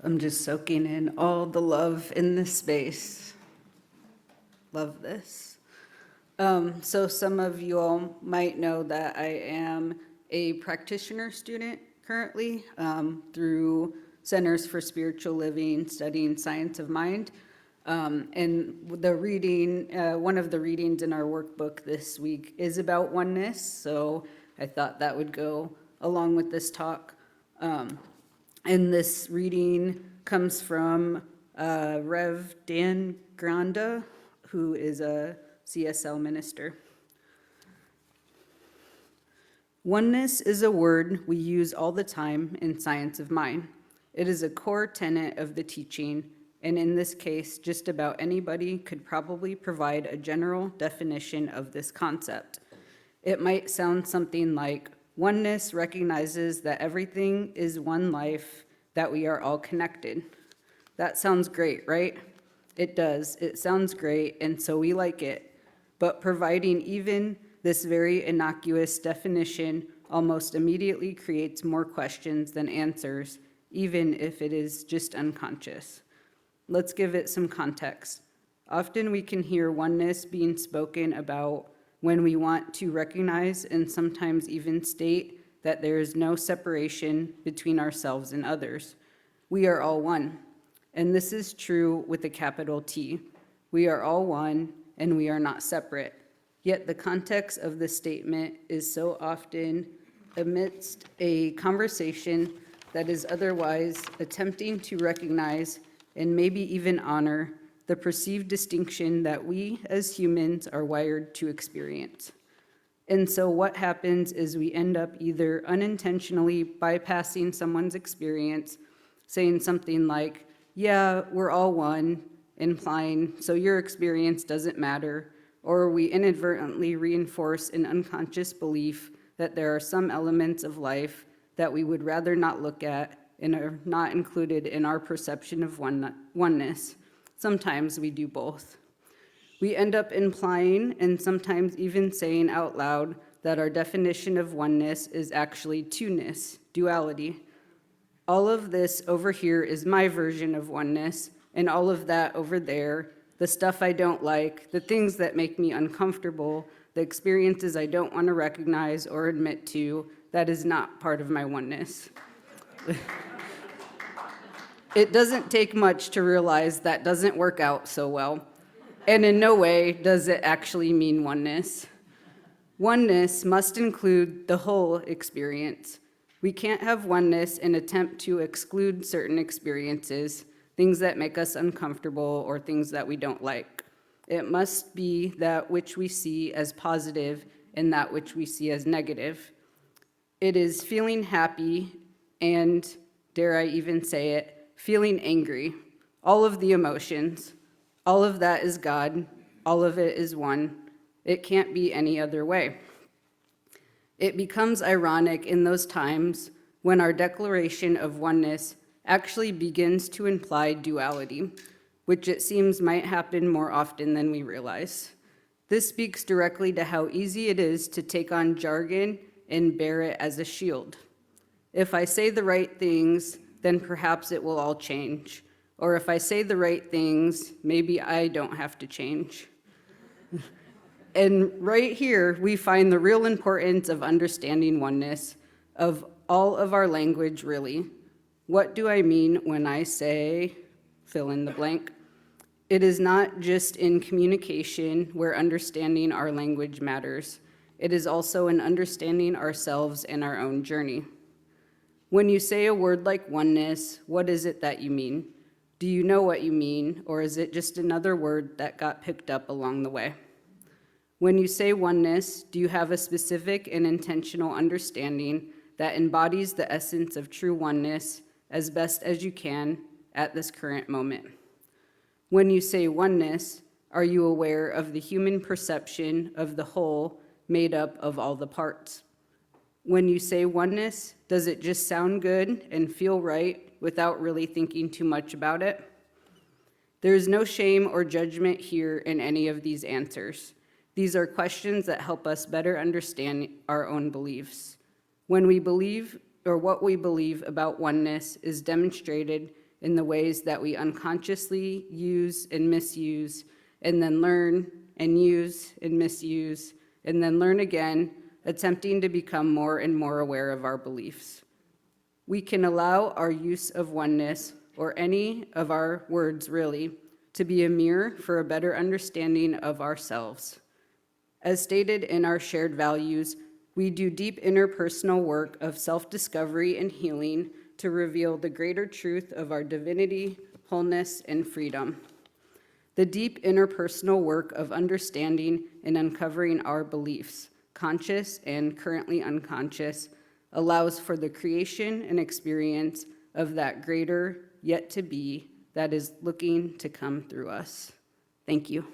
I'm just soaking in all the love in this space. Love this. So some of you all might know that I am a practitioner student currently through Centers for Spiritual Living, studying science of mind. And the reading, one of the readings in our workbook this week is about oneness. So I thought that would go along with this talk. And this reading comes from Rev. Dan Granada, who is a CSL minister. Oneness is a word we use all the time in science of mind. It is a core tenet of the teaching, and in this case, just about anybody could probably provide a general definition of this concept. It might sound something like, oneness recognizes that everything is one life, that we are all connected. That sounds great, right? It does. It sounds great, and so we like it. But providing even this very innocuous definition almost immediately creates more questions than answers, even if it is just unconscious. Let's give it some context. Often we can hear oneness being spoken about when we want to recognize and sometimes even state that there is no separation between ourselves and others. We are all one, and this is true with a capital T. We are all one, and we are not separate. Yet the context of this statement is so often amidst a conversation that is otherwise attempting to recognize and maybe even honor the perceived distinction that we as humans are wired to experience. And so what happens is we end up either unintentionally bypassing someone's experience, saying something like, yeah, we're all one, implying, so your experience doesn't matter, or we inadvertently reinforce an unconscious belief that there are some elements of life that we would rather not look at and are not included in our perception of oneness. Sometimes we do both. We end up implying and sometimes even saying out loud that our definition of oneness is actually two-ness, duality. All of this over here is my version of oneness, and all of that over there, the stuff I don't like, the things that make me uncomfortable, the experiences I don't want to recognize or admit to, that is not part of my oneness. It doesn't take much to realize that doesn't work out so well. And in no way does it actually mean oneness. Oneness must include the whole experience. We can't have oneness and attempt to exclude certain experiences, things that make us uncomfortable or things that we don't like. It must be that which we see as positive and that which we see as negative. It is feeling happy and, dare I even say it, feeling angry, all of the emotions. All of that is God. All of it is one. It can't be any other way. It becomes ironic in those times when our declaration of oneness actually begins to imply duality, which it seems might happen more often than we realize. This speaks directly to how easy it is to take on jargon and bear it as a shield. If I say the right things, then perhaps it will all change. Or if I say the right things, maybe I don't have to change. And right here, we find the real importance of understanding oneness, of all of our language, really. What do I mean when I say, fill in the blank? It is not just in communication where understanding our language matters. It is also in understanding ourselves and our own journey. When you say a word like oneness, what is it that you mean? Do you know what you mean, or is it just another word that got picked up along the way? When you say oneness, do you have a specific and intentional understanding that embodies the essence of true oneness as best as you can at this current moment? When you say oneness, are you aware of the human perception of the whole made up of all the parts? When you say oneness, does it just sound good and feel right without really thinking too much about it? There is no shame or judgment here in any of these answers. These are questions that help us better understand our own beliefs. When we believe, or what we believe about oneness is demonstrated in the ways that we unconsciously use and misuse, and then learn and use and misuse, and then learn again, attempting to become more and more aware of our beliefs. We can allow our use of oneness, or any of our words really, to be a mirror for a better understanding of ourselves. As stated in our shared values, we do deep interpersonal work of self-discovery and healing to reveal the greater truth of our divinity, wholeness, and freedom. The deep interpersonal work of understanding and uncovering our beliefs, conscious and currently unconscious, allows for the creation and experience of that greater yet to be that is looking to come through us. Thank you.